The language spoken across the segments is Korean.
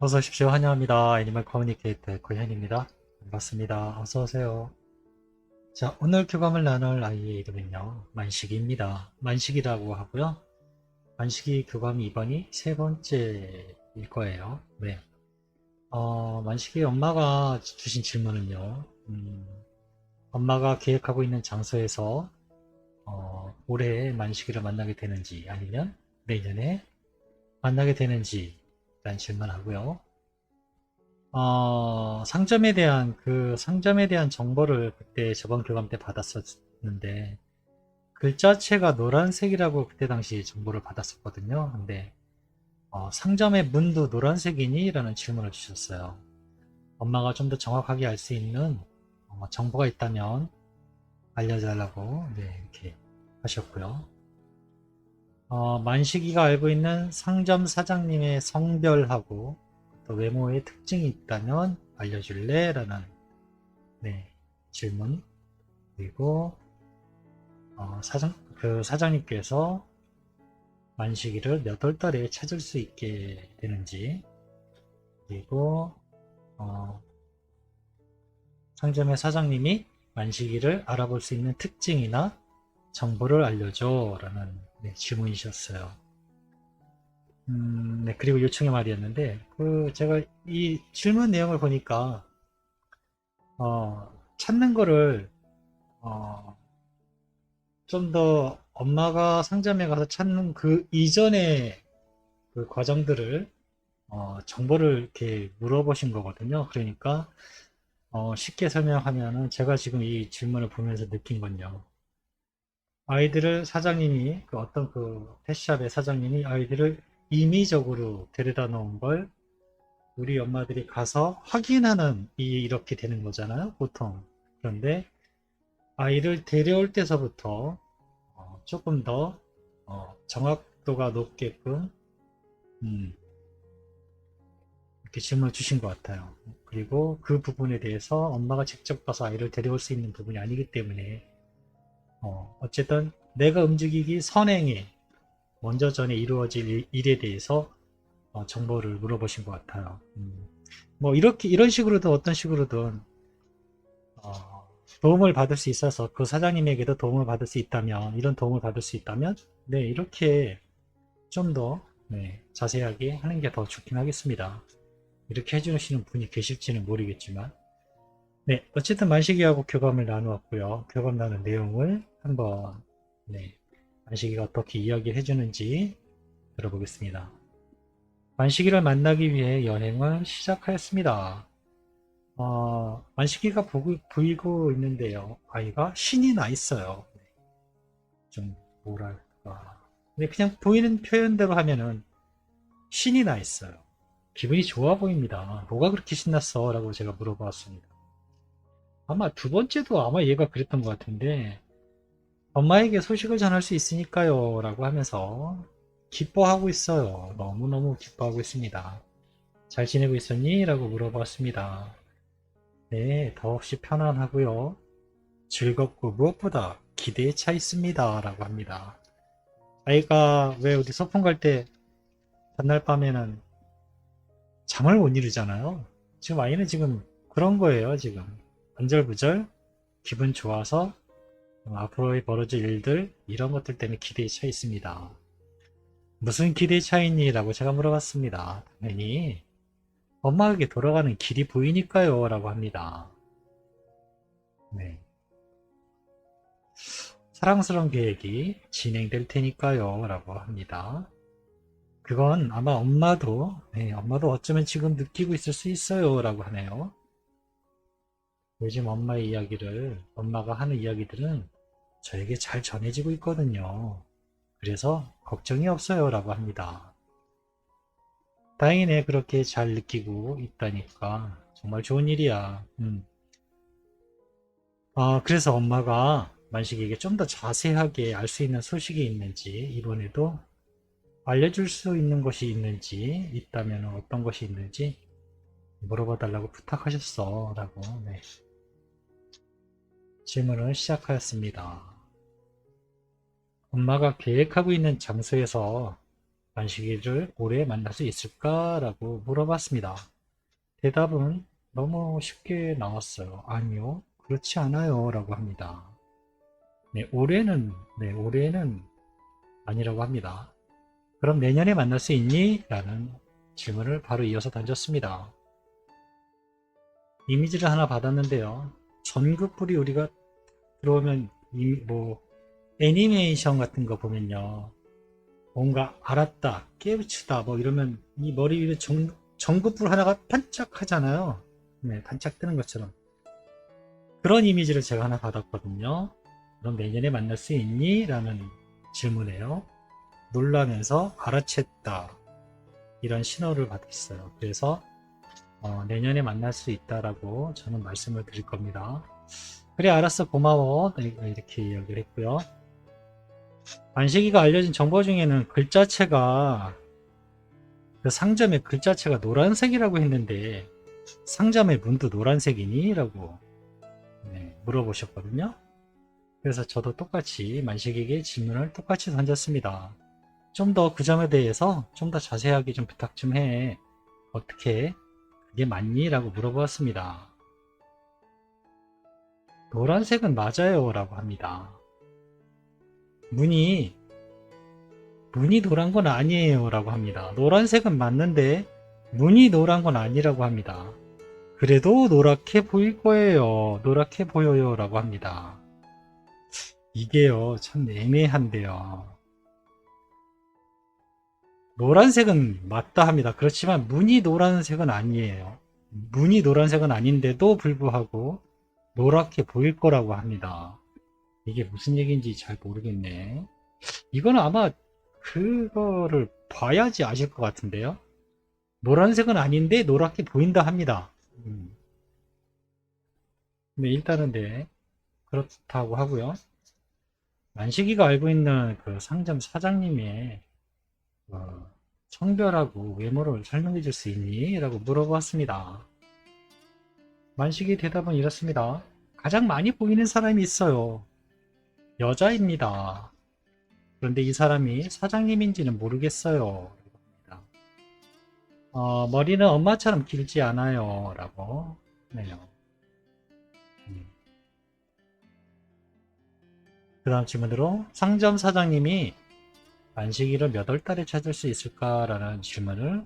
어서 오십시오. 환영합니다. 애니멀 커뮤니케이터 고현입니다. 반갑습니다. 어서 오세요. 자, 오늘 교감을 나눌 아이의 이름은요. 만식이입니다. 만식이라고 하고요. 만식이 교감 2번이 세 번째일 거예요. 네. 만식이 엄마가 주신 질문은요. 엄마가 계획하고 있는 장소에서 올해 만식이를 만나게 되는지 아니면 내년에 만나게 되는지 라는 질문하고요. 상점에 대한 정보를 그때 저번 교감 때 받았었는데, 글자체가 노란색이라고 그때 당시 정보를 받았었거든요. 근데, 상점의 문도 노란색이니? 라는 질문을 주셨어요. 엄마가 좀 더 정확하게 알 수 있는 정보가 있다면 알려달라고, 네, 이렇게 하셨고요. 만식이가 알고 있는 상점 사장님의 성별하고 또 외모의 특징이 있다면 알려줄래? 라는 네, 질문. 그리고 그 사장님께서 만식이를 몇 월 달에 찾을 수 있게 되는지, 그리고 어, 상점의 사장님이 만식이를 알아볼 수 있는 특징이나 정보를 알려줘 라는 네, 질문이셨어요. 네, 그리고 요청의 말이었는데, 제가 이 질문 내용을 보니까, 찾는 거를, 어, 좀 더 엄마가 상점에 가서 찾는 그 이전의 그 과정들을 정보를 이렇게 물어보신 거거든요. 그러니까 쉽게 설명하면은 제가 지금 이 질문을 보면서 느낀 건요. 아이들을 사장님이 그 어떤 그 펫샵의 사장님이 아이들을 임의적으로 데려다 놓은 걸 우리 엄마들이 가서 확인하는 이렇게 되는 거잖아요. 보통. 그런데 아이를 데려올 때서부터 조금 더 정확도가 높게끔 음, 이렇게 질문을 주신 것 같아요. 그리고 그 부분에 대해서 엄마가 직접 가서 아이를 데려올 수 있는 부분이 아니기 때문에 어쨌든 내가 움직이기 선행에 먼저 전에 이루어질 일에 대해서 정보를 물어보신 것 같아요. 뭐 이렇게 이런 식으로든 어떤 식으로든 도움을 받을 수 있어서 그 사장님에게도 도움을 받을 수 있다면 이런 도움을 받을 수 있다면 네 이렇게 좀 더 네, 자세하게 하는 게 더 좋긴 하겠습니다. 이렇게 해주시는 분이 계실지는 모르겠지만 네 어쨌든 만식이하고 교감을 나누었고요. 교감 나눈 내용을 한번 네, 만식이가 어떻게 이야기를 해주는지 들어보겠습니다. 만식이를 만나기 위해 여행을 시작하였습니다. 만식이가 보이고 있는데요. 아이가 신이 나 있어요. 좀 뭐랄까. 근데 그냥 보이는 표현대로 하면은 신이 나 있어요. 기분이 좋아 보입니다. 뭐가 그렇게 신났어? 라고 제가 물어봤습니다. 아마 두 번째도 아마 얘가 그랬던 것 같은데 엄마에게 소식을 전할 수 있으니까요 라고 하면서 기뻐하고 있어요. 너무너무 기뻐하고 있습니다. 잘 지내고 있었니? 라고 물어봤습니다. 네, 더없이 편안하고요. 즐겁고 무엇보다 기대에 차 있습니다. 라고 합니다. 아이가 왜 우리 소풍 갈 때 전날 밤에는 잠을 못 이루잖아요. 지금 아이는 지금 그런 거예요. 지금 안절부절 기분 좋아서 앞으로 벌어질 일들 이런 것들 때문에 기대에 차 있습니다. 무슨 기대에 차 있니? 라고 제가 물어봤습니다. 당연히 엄마에게 돌아가는 길이 보이니까요. 라고 합니다. 네. 사랑스러운 계획이 진행될 테니까요. 라고 합니다. 그건 아마 엄마도 어쩌면 지금 느끼고 있을 수 있어요. 라고 하네요. 요즘 엄마가 하는 이야기들은 저에게 잘 전해지고 있거든요. 그래서 걱정이 없어요. 라고 합니다. 다행이네. 그렇게 잘 느끼고 있다니까. 정말 좋은 일이야. 그래서 엄마가 만식에게 좀 더 자세하게 알 수 있는 소식이 있는지, 이번에도 알려줄 수 있는 것이 있는지, 있다면 어떤 것이 있는지 물어봐 달라고 부탁하셨어. 라고, 네, 질문을 시작하였습니다. 엄마가 계획하고 있는 장소에서 만식이를 오래 만날 수 있을까라고 물어봤습니다. 대답은 너무 쉽게 나왔어요. 아니요, 그렇지 않아요 라고 합니다. 올해는 아니라고 합니다. 그럼 내년에 만날 수 있니? 라는 질문을 바로 이어서 던졌습니다. 이미지를 하나 받았는데요. 전국불이 우리가 들어오면 애니메이션 같은 거 보면요. 뭔가 알았다, 깨우치다 이러면 이 머리 위에 전국불 하나가 반짝하잖아요. 네, 반짝 뜨는 것처럼. 그런 이미지를 제가 하나 받았거든요. 그럼 내년에 만날 수 있니? 라는 질문이에요. 놀라면서 알아챘다. 이런 신호를 받았어요. 그래서 내년에 만날 수 있다라고 저는 말씀을 드릴 겁니다. 그래, 알았어, 고마워. 이렇게 이야기를 했고요. 만식이가 알려진 정보 중에는 글자체가, 그 상점의 글자체가 노란색이라고 했는데 상점의 문도 노란색이니? 라고 물어보셨거든요. 그래서 저도 똑같이 만식에게 질문을 똑같이 던졌습니다. 좀 더 그 점에 대해서 좀 더 자세하게 좀 부탁 좀 해. 어떻게 그게 맞니? 라고 물어보았습니다. 노란색은 맞아요 라고 합니다. 문이 노란 건 아니에요 라고 합니다. 노란색은 맞는데 문이 노란 건 아니라고 합니다. 그래도 노랗게 보일 거예요. 노랗게 보여요 라고 합니다. 이게요, 참 애매한데요. 노란색은 맞다 합니다. 그렇지만 문이 노란색은 아니에요. 문이 노란색은 아닌데도 불구하고 노랗게 보일 거라고 합니다. 이게 무슨 얘기인지 잘 모르겠네. 이거는 아마 그거를 봐야지 아실 것 같은데요. 노란색은 아닌데 노랗게 보인다 합니다. 근데 일단은 그렇다고 하고요. 만식이가 알고 있는 그 상점 사장님의 성별하고 외모를 설명해 줄 수 있니? 라고 물어봤습니다. 만식이 대답은 이렇습니다. 가장 많이 보이는 사람이 있어요. 여자입니다. 그런데 이 사람이 사장님인지는 모르겠어요. 머리는 엄마처럼 길지 않아요. 라고 네요. 그 다음 질문으로 상점 사장님이 만식이를 몇 월 달에 찾을 수 있을까라는 질문을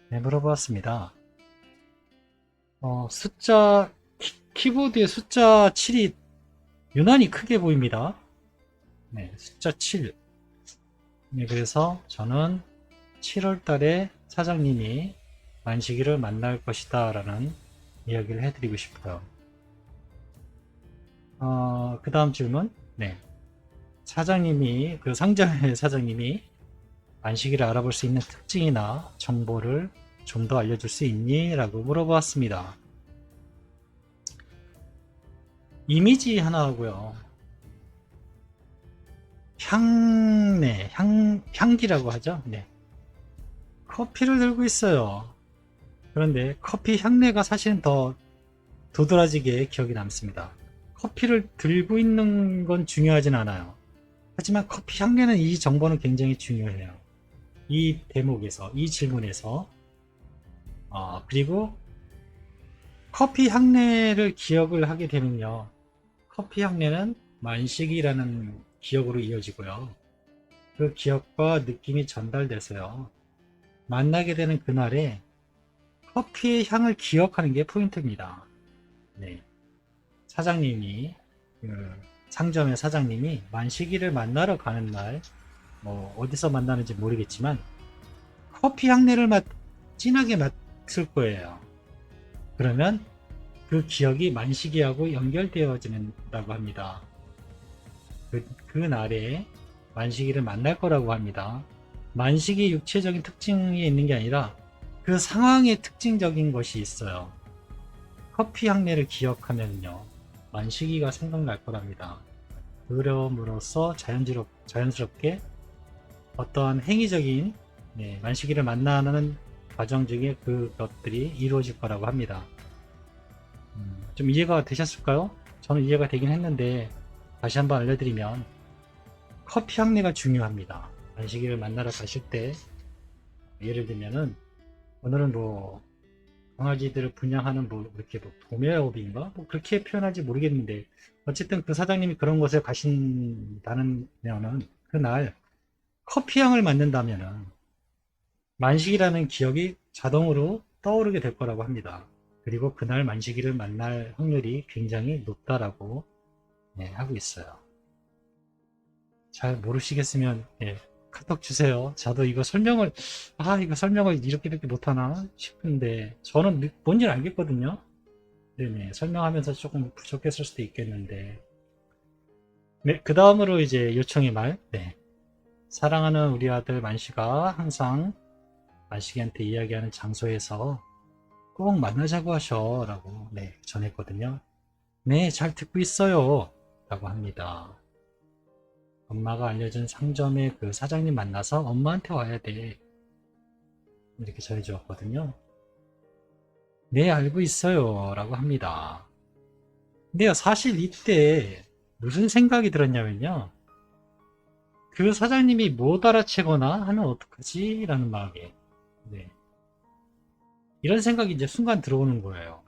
물어보았습니다. 키보드에 숫자 7이 유난히 크게 보입니다. 네, 숫자 7. 네, 그래서 저는 7월 달에 사장님이 만식이를 만날 것이다 라는 이야기를 해드리고 싶어요. 그 다음 질문. 네. 사장님이, 그 상점의 사장님이 만식이를 알아볼 수 있는 특징이나 정보를 좀 더 알려줄 수 있니? 라고 물어보았습니다. 이미지 하나 하고요. 향기라고 하죠. 네. 커피를 들고 있어요. 그런데 커피 향내가 사실은 더 도드라지게 기억이 남습니다. 커피를 들고 있는 건 중요하진 않아요. 하지만 커피 향내는, 이 정보는 굉장히 중요해요. 이 대목에서, 이 질문에서. 그리고 커피 향내를 기억을 하게 되면요, 커피 향내는 만식이라는 기억으로 이어지고요. 그 기억과 느낌이 전달돼서요, 만나게 되는 그날에 커피의 향을 기억하는 게 포인트입니다. 네. 사장님이, 상점의 사장님이 만식이를 만나러 가는 날, 어디서 만나는지 모르겠지만 커피 향내를 진하게 맡을 거예요. 그러면 그 기억이 만식이하고 연결되어진다고 합니다. 그 날에 만식이를 만날 거라고 합니다. 만식이 육체적인 특징이 있는 게 아니라 그 상황의 특징적인 것이 있어요. 커피 향내를 기억하면요, 만식이가 생각날 거랍니다. 그럼으로써 자연스럽게 어떠한 행위적인, 만식이를 만나는 과정 중에 그것들이 이루어질 거라고 합니다. 좀 이해가 되셨을까요? 저는 이해가 되긴 했는데 다시 한번 알려드리면, 커피 향내가 중요합니다. 만식이를 만나러 가실 때 예를 들면은 오늘은 뭐 강아지들을 분양하는 뭐 이렇게 뭐 도매업인가 뭐 그렇게 표현할지 모르겠는데 어쨌든 그 사장님이 그런 곳에 가신다는 면은 그날 커피향을 맡는다면은 만식이라는 기억이 자동으로 떠오르게 될 거라고 합니다. 그리고 그날 만식이를 만날 확률이 굉장히 높다라고 하고 있어요. 잘 모르시겠으면 카톡 주세요. 저도 이거 설명을 이거 설명을 이렇게 못하나 싶은데 저는 뭔지 알겠거든요. 네네, 설명하면서 조금 부족했을 수도 있겠는데 네, 그 다음으로 이제 요청의 말. 네. 사랑하는 우리 아들 만식아 항상 만식이한테 이야기하는 장소에서 꼭 만나자고 하셔 라고 전했거든요. 네, 잘 듣고 있어요 라고 합니다. 엄마가 알려준 상점의 그 사장님 만나서 엄마한테 와야 돼 이렇게 전해주었거든요. 네, 알고 있어요 라고 합니다. 근데요, 사실 이때 무슨 생각이 들었냐면요, 그 사장님이 못 알아채거나 하면 어떡하지? 라는 마음에 이런 생각이 이제 순간 들어오는 거예요.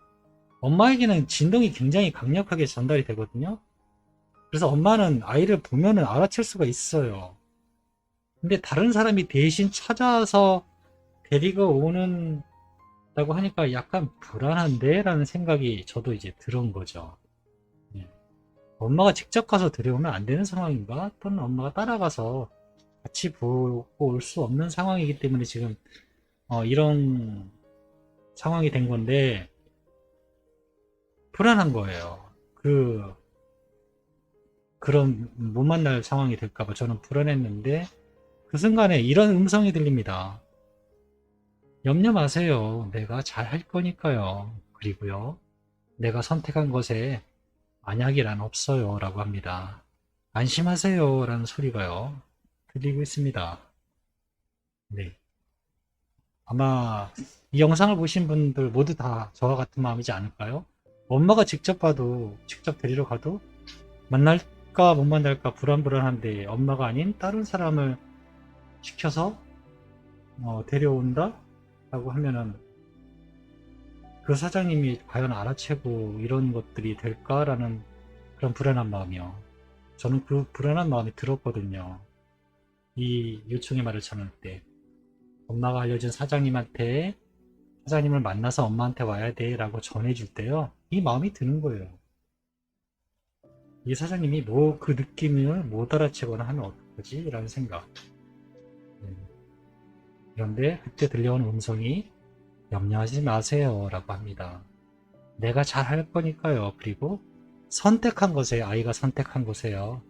엄마에게는 진동이 굉장히 강력하게 전달이 되거든요. 그래서 엄마는 아이를 보면은 알아챌 수가 있어요. 근데 다른 사람이 대신 찾아서 데리고 오는다고 하니까 약간 불안한데? 라는 생각이 저도 이제 들어온 거죠. 예. 엄마가 직접 가서 데려오면 안 되는 상황인가? 또는 엄마가 따라가서 같이 보고 올 수 없는 상황이기 때문에 지금 이런 상황이 된 건데 불안한 거예요. 그런 못 만날 상황이 될까봐 저는 불안했는데 그 순간에 이런 음성이 들립니다. 염려 마세요. 내가 잘 할 거니까요. 그리고요, 내가 선택한 것에 만약이란 없어요. 라고 합니다. 안심하세요. 라는 소리가요, 들리고 있습니다. 네. 아마 이 영상을 보신 분들 모두 다 저와 같은 마음이지 않을까요? 엄마가 직접 봐도, 직접 데리러 가도 만날까 못 만날까 불안불안한데 엄마가 아닌 다른 사람을 시켜서 데려온다? 라고 하면은 그 사장님이 과연 알아채고 이런 것들이 될까라는 그런 불안한 마음이요. 저는 그 불안한 마음이 들었거든요. 이 요청의 말을 전할 때. 엄마가 알려준 사장님을 만나서 엄마한테 와야 돼 라고 전해줄 때요, 이 마음이 드는 거예요. 이 사장님이 뭐 그 느낌을 못 알아채거나 하면 어떡하지? 라는 생각. 그런데 그때 들려오는 음성이 염려하지 마세요 라고 합니다. 내가 잘 할 거니까요. 그리고 선택한 것에, 아이가 선택한 것에요,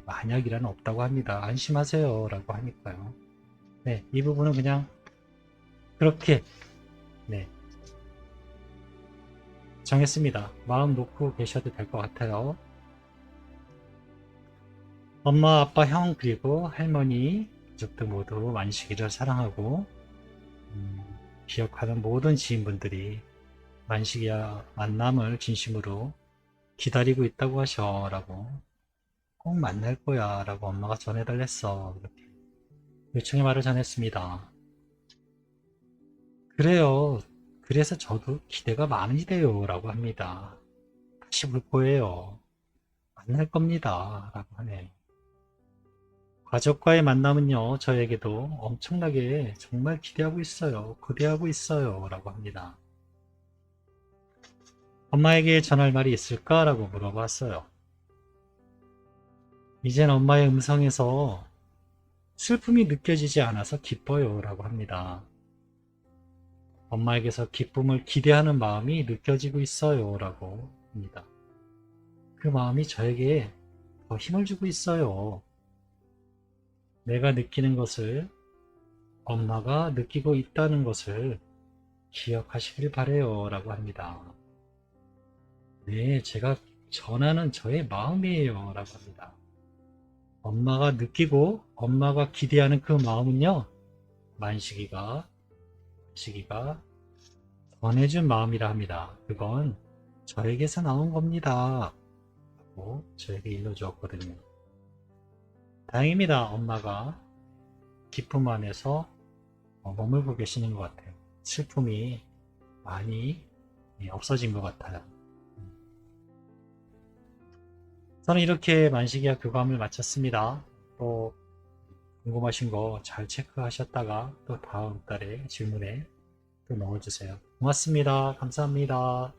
만약이라는 없다고 합니다. 안심하세요 라고 하니까요. 이 부분은 그냥 그렇게 네, 정했습니다. 마음 놓고 계셔도 될 것 같아요. 엄마, 아빠, 형, 그리고 할머니, 가족들 모두 만식이를 사랑하고 음, 기억하는 모든 지인분들이 만식이와 만남을 진심으로 기다리고 있다고 하셔 라고, 꼭 만날 거야 라고 엄마가 전해달랬어, 이렇게 요청의 말을 전했습니다. 그래요. 그래서 저도 기대가 많이 돼요 라고 합니다. 다시 볼 거예요. 만날 겁니다 라고 하네요. 가족과의 만남은요, 저에게도 엄청나게 정말 기대하고 있어요. 고대하고 있어요 라고 합니다. 엄마에게 전할 말이 있을까? 라고 물어봤어요. 이젠 엄마의 음성에서 슬픔이 느껴지지 않아서 기뻐요 라고 합니다. 엄마에게서 기쁨을 기대하는 마음이 느껴지고 있어요 라고 합니다. 그 마음이 저에게 더 힘을 주고 있어요. 내가 느끼는 것을 엄마가 느끼고 있다는 것을 기억하시길 바래요 라고 합니다. 네, 제가 전하는 저의 마음이에요 라고 합니다. 엄마가 느끼고 엄마가 기대하는 그 마음은요, 만식이가 전해준 마음이라 합니다. 그건 저에게서 나온 겁니다 라고 저에게 일러주었거든요. 다행입니다. 엄마가 기쁨 안에서 머물고 계시는 것 같아요. 슬픔이 많이 없어진 것 같아요. 저는 이렇게 만시기와 교감을 마쳤습니다. 또 궁금하신 거 잘 체크하셨다가 또 다음 달에 질문에 또 넣어주세요. 고맙습니다. 감사합니다.